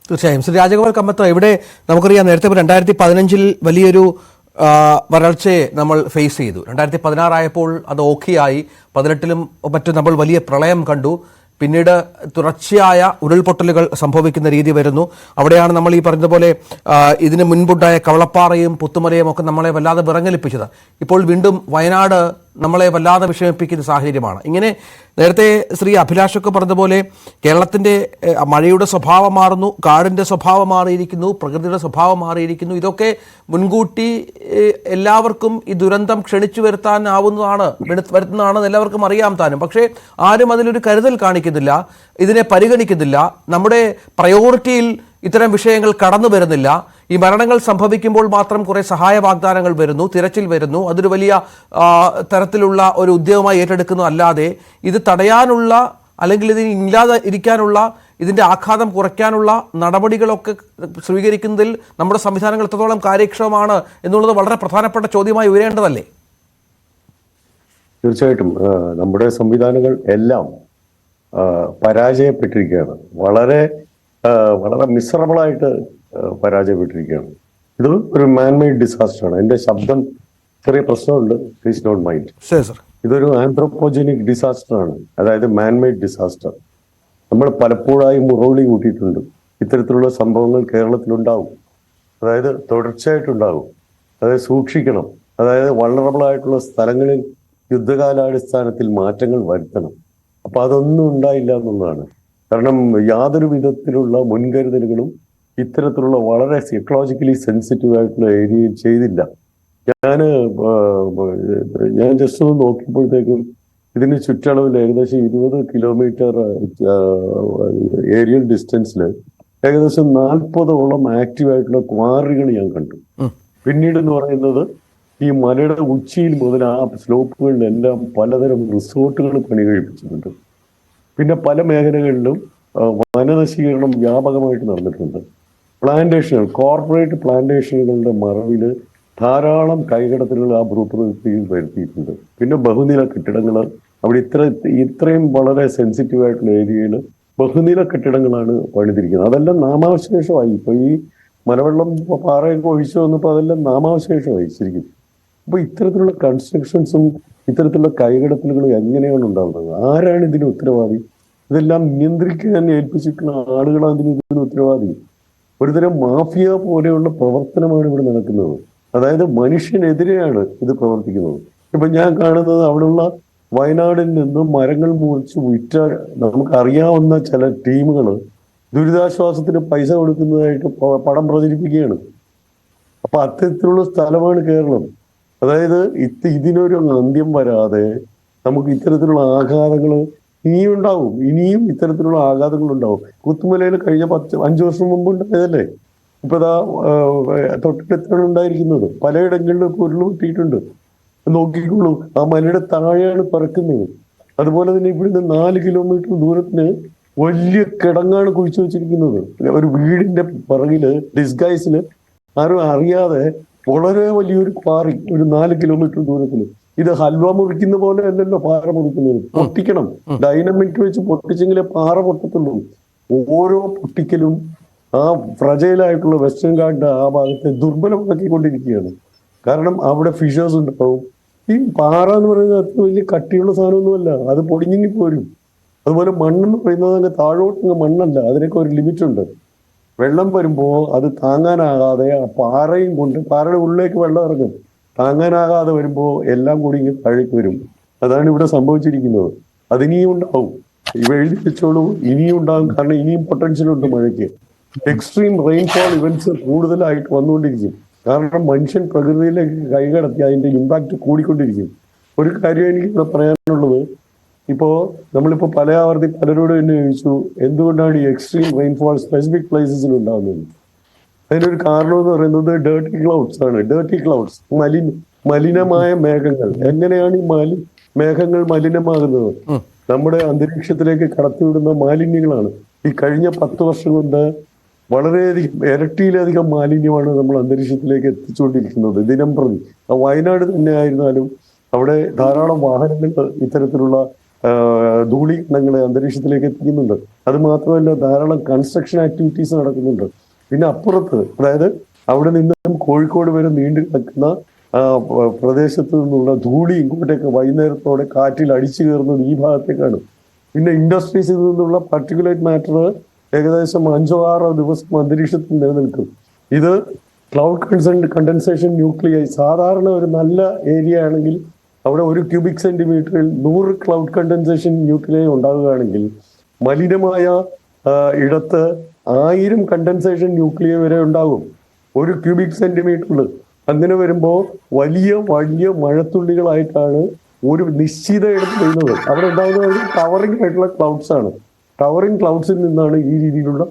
തീർച്ചയായും ശ്രീ രാജഗോപാൽ കമ്മത്ത്, ഇവിടെ നമുക്കറിയാം നേരത്തെ 2015 വലിയൊരു വരൾച്ചയെ നമ്മൾ ഫേസ് ചെയ്തു. 2016 ആയപ്പോൾ അത് ഓക്കെയായി. 18 മറ്റും നമ്മൾ വലിയ പ്രളയം കണ്ടു. പിന്നീട് തുടർച്ചയായ ഉരുൾപൊട്ടലുകൾ സംഭവിക്കുന്ന രീതി വരുന്നു. അവിടെയാണ് നമ്മൾ ഈ പറഞ്ഞതുപോലെ ഇതിന് മുൻപുണ്ടായ കവളപ്പാറയും പുത്തുമലയും ഒക്കെ നമ്മളെ വല്ലാതെ വിറങ്ങലിപ്പിച്ചത്. ഇപ്പോൾ വീണ്ടും വയനാട് നമ്മളെ വല്ലാതെ വിഷമിപ്പിക്കുന്ന സാഹചര്യമാണ്. ഇങ്ങനെ നേരത്തെ ശ്രീ അഭിലാഷൊക്കെ പറഞ്ഞതുപോലെ കേരളത്തിൻ്റെ മഴയുടെ സ്വഭാവം മാറുന്നു, കാടിൻ്റെ സ്വഭാവം മാറിയിരിക്കുന്നു, പ്രകൃതിയുടെ സ്വഭാവം മാറിയിരിക്കുന്നു. ഇതൊക്കെ മുൻകൂട്ടി എല്ലാവർക്കും ഈ ദുരന്തം ക്ഷണിച്ചു വരുത്തുന്നതാണെന്ന് എല്ലാവർക്കും അറിയാം താനും. പക്ഷേ ആരും അതിലൊരു കരുതൽ കാണിക്കുന്നില്ല, ഇതിനെ പരിഗണിക്കുന്നില്ല. നമ്മുടെ പ്രയോറിറ്റിയിൽ ഇത്തരം വിഷയങ്ങൾ കടന്നു വരുന്നില്ല. ഈ മരണങ്ങൾ സംഭവിക്കുമ്പോൾ മാത്രം കുറേ സഹായ വാഗ്ദാനങ്ങൾ വരുന്നു, തിരച്ചിൽ വരുന്നു, അതൊരു വലിയ തരത്തിലുള്ള ഒരു ഉദ്യമമായി ഏറ്റെടുക്കുന്നു. അല്ലാതെ ഇത് തടയാനുള്ള അല്ലെങ്കിൽ ഇതിന് ഇല്ലാതെ ഇരിക്കാനുള്ള, ഇതിൻ്റെ ആഘാതം കുറയ്ക്കാനുള്ള നടപടികളൊക്കെ സ്വീകരിക്കുന്നതിൽ നമ്മുടെ സംവിധാനങ്ങൾ എത്രത്തോളം കാര്യക്ഷമമാണ് എന്നുള്ളത് വളരെ പ്രധാനപ്പെട്ട ചോദ്യമായി ഉയരേണ്ടതല്ലേ? തീർച്ചയായിട്ടും നമ്മുടെ സംവിധാനങ്ങൾ എല്ലാം പരാജയപ്പെട്ടിരിക്കുകയാണ്. വളരെ വളരെ മിസറബിളായിട്ട് പരാജയപ്പെട്ടിരിക്കുകയാണ്. ഇത് ഒരു മാൻമെയ്ഡ് ഡിസാസ്റ്റർ ആണ്. എന്റെ ശബ്ദം ചെറിയ പ്രശ്നമുണ്ട്, പ്ലീസ് ഡോണ്ട് മൈൻഡ്. ഇതൊരു ആന്ത്രോപോജനിക് ഡിസാസ്റ്റർ ആണ്, അതായത് മാൻമെയ്ഡ് ഡിസാസ്റ്റർ. നമ്മൾ പലപ്പോഴായി മുറവിളി കൂട്ടിയിട്ടുണ്ട്. ഇത്തരത്തിലുള്ള സംഭവങ്ങൾ കേരളത്തിലുണ്ടാവും, അതായത് തുടർച്ചയായിട്ടുണ്ടാകും. അതായത് സൂക്ഷിക്കണം, അതായത് വൾണറബിൾ ആയിട്ടുള്ള സ്ഥലങ്ങളിൽ യുദ്ധകാലാടിസ്ഥാനത്തിൽ മാറ്റങ്ങൾ വരുത്തണം. അപ്പൊ അതൊന്നും ഉണ്ടായില്ല എന്നുള്ളതാണ്. കാരണം യാതൊരു വിധത്തിലുള്ള മുൻകരുതലുകളും ഇത്തരത്തിലുള്ള വളരെ സൈക്കോളജിക്കലി സെൻസിറ്റീവ് ആയിട്ടുള്ള ഏരിയയിൽ ചെയ്തില്ല. ഞാൻ ജസ്റ്റ് ഒന്ന് നോക്കിയപ്പോഴത്തേക്കും ഇതിന് ചുറ്റളവിൽ ഏകദേശം 20 കിലോമീറ്റർ ഏരിയൽ ഡിസ്റ്റൻസിൽ ഏകദേശം 40ഓളം ആക്റ്റീവായിട്ടുള്ള ക്വാറികൾ ഞാൻ കണ്ടു. പിന്നീട് എന്ന് പറയുന്നത് ഈ മലയുടെ ഉച്ചിയിൽ മുതൽ ആ സ്ലോപ്പുകളിലെല്ലാം പലതരം റിസോർട്ടുകൾ പണി കഴിപ്പിച്ചിട്ടുണ്ട്. പിന്നെ പല മേഖലകളിലും വനനശീകരണം വ്യാപകമായിട്ട് നടന്നിട്ടുണ്ട്. പ്ലാന്റേഷനുകൾ, കോർപ്പറേറ്റ് പ്ലാന്റേഷനുകളുടെ മറവിൽ ധാരാളം കൈകടത്തലുകൾ ആ ഭൂപ്രകൃതിയിൽ വരുത്തിയിട്ടുണ്ട്. പിന്നെ ബഹുനില കെട്ടിടങ്ങൾ, അവിടെ ഇത്രയും വളരെ സെൻസിറ്റീവ് ആയിട്ടുള്ള ഏരിയയിൽ ബഹുനില കെട്ടിടങ്ങളാണ് പണിതിരിക്കുന്നത്. അതെല്ലാം നാമാവശേഷമായി. ഇപ്പൊ ഈ മലവെള്ളം പാറയൊക്കെ ഒഴിച്ചു വന്നപ്പോൾ അതെല്ലാം നാമാവശേഷമായി ശരിക്കും. അപ്പൊ ഇത്തരത്തിലുള്ള കൺസ്ട്രക്ഷൻസും ഇത്തരത്തിലുള്ള കൈകടത്തലുകളും എങ്ങനെയാണ് ഉണ്ടാകുന്നത്? ആരാണ് ഇതിന് ഉത്തരവാദി? ഇതെല്ലാം നിയന്ത്രിക്കാൻ ഏൽപ്പിച്ചിട്ടുള്ള ആളുകളാണ് ഇതിന് ഉത്തരവാദി. ഒരുതരം മാഫിയ പോലെയുള്ള പ്രവർത്തനമാണ് ഇവിടെ നടക്കുന്നത്. അതായത് മനുഷ്യനെതിരെയാണ് ഇത് പ്രവർത്തിക്കുന്നത്. ഇപ്പൊ ഞാൻ കാണുന്നത് അവിടെയുള്ള വയനാടിൽ നിന്നും മരങ്ങൾ മുറിച്ച് വിറ്റ നമുക്കറിയാവുന്ന ചില ടീമുകൾ ദുരിതാശ്വാസത്തിന് പൈസ കൊടുക്കുന്നതായിട്ട് പടം പ്രചരിപ്പിക്കുകയാണ്. അപ്പൊ അത്തരത്തിലുള്ള സ്ഥലമാണ് കേരളം. അതായത് ഇതിനൊരു അന്ത്യം വരാതെ നമുക്ക് ഇത്തരത്തിലുള്ള ആഘാതങ്ങൾ ഇനിയും ഇത്തരത്തിലുള്ള ആഘാതങ്ങൾ ഉണ്ടാവും. കുത്തുമലയിൽ കഴിഞ്ഞ 5 വർഷം മുമ്പ് ഉണ്ടായതല്ലേ ഇപ്പൊ തൊട്ടടുത്താണ് ഉണ്ടായിരിക്കുന്നത്. പലയിടങ്ങളിലും ഉരുള് പൊട്ടിയിട്ടുണ്ട്. നോക്കിക്കോളൂ, ആ മലയുടെ താഴെയാണ് പറക്കുന്നത്. അതുപോലെ തന്നെ ഇവിടുന്ന് 4 കിലോമീറ്റർ ദൂരത്തിന് വലിയ കിടങ്ങാണ് കുഴിച്ചു വെച്ചിരിക്കുന്നത്. ഒരു വീടിന്റെ പിറകില് ഡിസ്ഗൈസില് ആരും അറിയാതെ വളരെ വലിയൊരു ക്വാറി ഒരു 4 കിലോമീറ്റർ ദൂരത്തില്. ഇത് ഹൽവ മുറിക്കുന്ന പോലെ അല്ലല്ലോ പാറ മുറിക്കുന്നത്. പൊട്ടിക്കണം, ഡൈനമിറ്റ് വെച്ച് പൊട്ടിച്ചെങ്കിലേ പാറ പൊട്ടത്തുള്ളൂ. ഓരോ പൊട്ടിക്കലും ആ ഫ്രജൈലായിട്ടുള്ള വെസ്റ്റേൺ ഗാർഡിന്റെ ആ ഭാഗത്തെ ദുർബലമാക്കിക്കൊണ്ടിരിക്കുകയാണ്. കാരണം അവിടെ ഫിഷേഴ്സ് ഉണ്ടാവും. ഈ പാറ എന്ന് പറയുന്നത് അത്ര വലിയ കട്ടിയുള്ള സാധനമൊന്നുമല്ല, അത് പൊടിഞ്ഞെങ്കിൽ പോരും. അതുപോലെ മണ്ണെന്ന് പറയുന്നത് തന്നെ താഴോട്ട് മണ്ണല്ല, അതിനൊക്കെ ഒരു ലിമിറ്റ് ഉണ്ട്. വെള്ളം വരുമ്പോൾ അത് താങ്ങാനാകാതെ ആ പാറയും കൊണ്ട് പാറയുടെ ഉള്ളിലേക്ക് വെള്ളം ഇറങ്ങും. താങ്ങാനാകാതെ വരുമ്പോൾ എല്ലാം കൂടി ഇങ്ങനെ താഴേക്ക് വരും. അതാണ് ഇവിടെ സംഭവിച്ചിരിക്കുന്നത്. അതിനിയും ഉണ്ടാവും. ഇവ എഴുതി വെച്ചോളൂ, ഇനിയും ഉണ്ടാകും. കാരണം ഇനിയും പൊട്ടൻഷ്യൽ ഉണ്ട് മഴയ്ക്ക്. എക്സ്ട്രീം റെയിൻഫോൾ ഇവന്റ്സ് കൂടുതലായിട്ട് വന്നുകൊണ്ടിരിക്കും. കാരണം മനുഷ്യൻ പ്രകൃതിയിലേക്ക് കൈകടത്തി അതിന്റെ ഇമ്പാക്ട് കൂടിക്കൊണ്ടിരിക്കും. ഒരു കാര്യം എനിക്ക് ഇവിടെ പറയാനുള്ളത്, നമ്മളിപ്പോ പലരോടും എന്നെ ചോദിച്ചു എന്തുകൊണ്ടാണ് ഈ എക്സ്ട്രീം റെയിൻഫോൾ സ്പെസിഫിക് പ്ലേസസിൽ ഉണ്ടാകുന്നത്. അതിനൊരു കാരണം എന്ന് പറയുന്നത് ഡേർട്ടി ക്ലൗഡ്സ് ആണ്. ഡേർട്ടി ക്ലൗഡ്സ്, മലിനമായ മേഘങ്ങൾ. എങ്ങനെയാണ് ഈ മേഘങ്ങൾ മലിനമാകുന്നത്? നമ്മുടെ അന്തരീക്ഷത്തിലേക്ക് കടത്തിവിടുന്ന മാലിന്യങ്ങളാണ്. ഈ കഴിഞ്ഞ 10 വർഷം കൊണ്ട് വളരെയധികം ഇരട്ടിയിലധികം മാലിന്യമാണ് നമ്മൾ അന്തരീക്ഷത്തിലേക്ക് എത്തിച്ചുകൊണ്ടിരിക്കുന്നത് ദിനം പ്രതി. വയനാട് തന്നെ ആയിരുന്നാലും അവിടെ ധാരാളം വാഹനങ്ങൾ ഇത്തരത്തിലുള്ള ധൂളി കണങ്ങൾ അന്തരീക്ഷത്തിലേക്ക് എത്തിക്കുന്നുണ്ട്. അത് മാത്രമല്ല, ധാരാളം കൺസ്ട്രക്ഷൻ ആക്ടിവിറ്റീസ് നടക്കുന്നുണ്ട്. പിന്നെ അപ്പുറത്ത്, അതായത് അവിടെ നിന്നും കോഴിക്കോട് വരെ നീണ്ടു കിടക്കുന്ന പ്രദേശത്ത് നിന്നുള്ള ധൂളി ഇങ്ങോട്ടേക്ക് വൈകുന്നേരത്തോടെ കാറ്റിൽ അടിച്ചു കയറുന്നത് ഈ ഭാഗത്തേക്കാണ്. പിന്നെ ഇൻഡസ്ട്രീസിൽ നിന്നുള്ള പാർട്ടിക്കുലേറ്റ് മാറ്റർ ഏകദേശം 5-6 ദിവസം അന്തരീക്ഷത്തിൽ നിലനിൽക്കും. ഇത് ക്ലൗഡ് കണ്ടൻസേഷൻ ന്യൂക്ലിയൈ സാധാരണ ഒരു നല്ല ഏരിയ ആണെങ്കിൽ അവിടെ 1 ക്യൂബിക് സെന്റിമീറ്ററിൽ 100 ക്ലൗഡ് കണ്ടൻസേഷൻ ന്യൂക്ലിയൈ ഉണ്ടാകുകയാണെങ്കിൽ മലിനമായ ഇടത്ത് 1000 കണ്ടൻസേഷൻ ന്യൂക്ലിയൈ വരെ ഉണ്ടാകും 1 ക്യൂബിക് സെന്റിമീറ്ററിൽ. അങ്ങനെ വരുമ്പോൾ വലിയ വലിയ മഴത്തുള്ളികളായിട്ടാണ് ഒരു നിശ്ചിത ഇടത്ത് പെയ്യുന്നത്. അവിടെ ഉണ്ടാകുന്നത് ടവറിംഗ് ആയിട്ടുള്ള ക്ലൗഡ്സ് ആണ്. ടവറിംഗ് ക്ലൗഡ്സിൽ നിന്നാണ് ഈ രീതിയിലുള്ള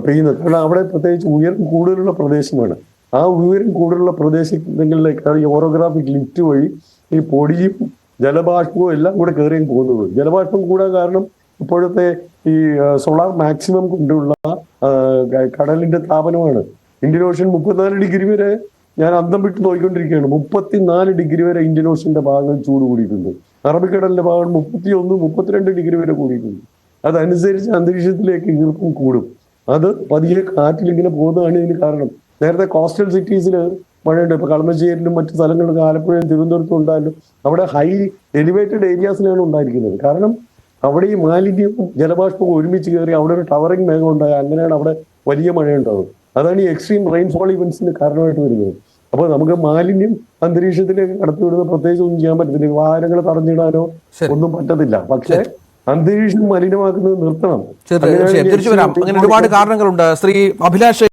പെയ്യുന്നത്. കാരണം അവിടെ പ്രത്യേകിച്ച് ഉയരം കൂടുതലുള്ള പ്രദേശമാണ്. ആ ഉയരം കൂടുതലുള്ള പ്രദേശങ്ങളിലേക്കാണ് ഈ ഓറോഗ്രാഫിക് ലിഫ്റ്റ് വഴി ഈ പൊടിയും ജലബാഷ്പവും എല്ലാം കൂടെ കയറിയും പോകുന്നത്. ജലബാഷ്പം കൂടാൻ കാരണം ഇപ്പോഴത്തെ ഈ സോളാർ മാക്സിമം കൊണ്ടുള്ള കടലിന്റെ താപനമാണ്. ഇന്ത്യൻ ഓഷൻ 34 ഡിഗ്രി വരെ ഞാൻ അന്തം വിട്ട് നോക്കിക്കൊണ്ടിരിക്കുകയാണ്. 34 ഡിഗ്രി വരെ ഇന്ത്യൻ ഓഷന്റെ ഭാഗങ്ങൾ ചൂട് കൂടിയിട്ടുണ്ട്. അറബിക്കടലിന്റെ ഭാഗം 31-32 ഡിഗ്രി വരെ കൂടിയിട്ടുണ്ട്. അതനുസരിച്ച് അന്തരീക്ഷത്തിലേക്ക് ഈർപ്പം കൂടും. അത് പതിയെ കാറ്റിൽ ഇങ്ങനെ പോകുന്നതാണ് ഇതിന് കാരണം. നേരത്തെ കോസ്റ്റൽ സിറ്റീസിൽ മഴയുണ്ട്. ഇപ്പൊ കളമശ്ശേരിയിലും മറ്റു സ്ഥലങ്ങളിലും ആലപ്പുഴയും തിരുവനന്തപുരത്തും ഉണ്ടായാലും അവിടെ ഹൈ എലിവേറ്റഡ് ഏരിയാസിലാണ് ഉണ്ടായിരിക്കുന്നത്. കാരണം അവിടെ ഈ മാലിന്യവും ജലബാഷ്പവും ഒരുമിച്ച് കയറി അവിടെ ഒരു ടവറിംഗ് മേഘം ഉണ്ടായി. അങ്ങനെയാണ് അവിടെ വലിയ മഴയുണ്ടാകും. അതാണ് ഈ എക്സ്ട്രീം റെയിൻഫോൾ ഇവന്റ്സിന് കാരണമായിട്ട് വരുന്നത്. അപ്പോൾ നമുക്ക് മാലിന്യം അന്തരീക്ഷത്തിലേക്ക് കടത്തിവിടുന്ന പ്രത്യേകിച്ച് ഒന്നും ചെയ്യാൻ പറ്റത്തില്ല. വാഹനങ്ങൾ തടഞ്ഞിടാനോ ഒന്നും പറ്റത്തില്ല. പക്ഷേ അന്തരീക്ഷം മലിനമാക്കുന്നത് നിർത്തണം. തിരിച്ചു വരാം. അങ്ങനെ ഒരുപാട് കാരണങ്ങളുണ്ട്. ശ്രീ അഭിലാഷ്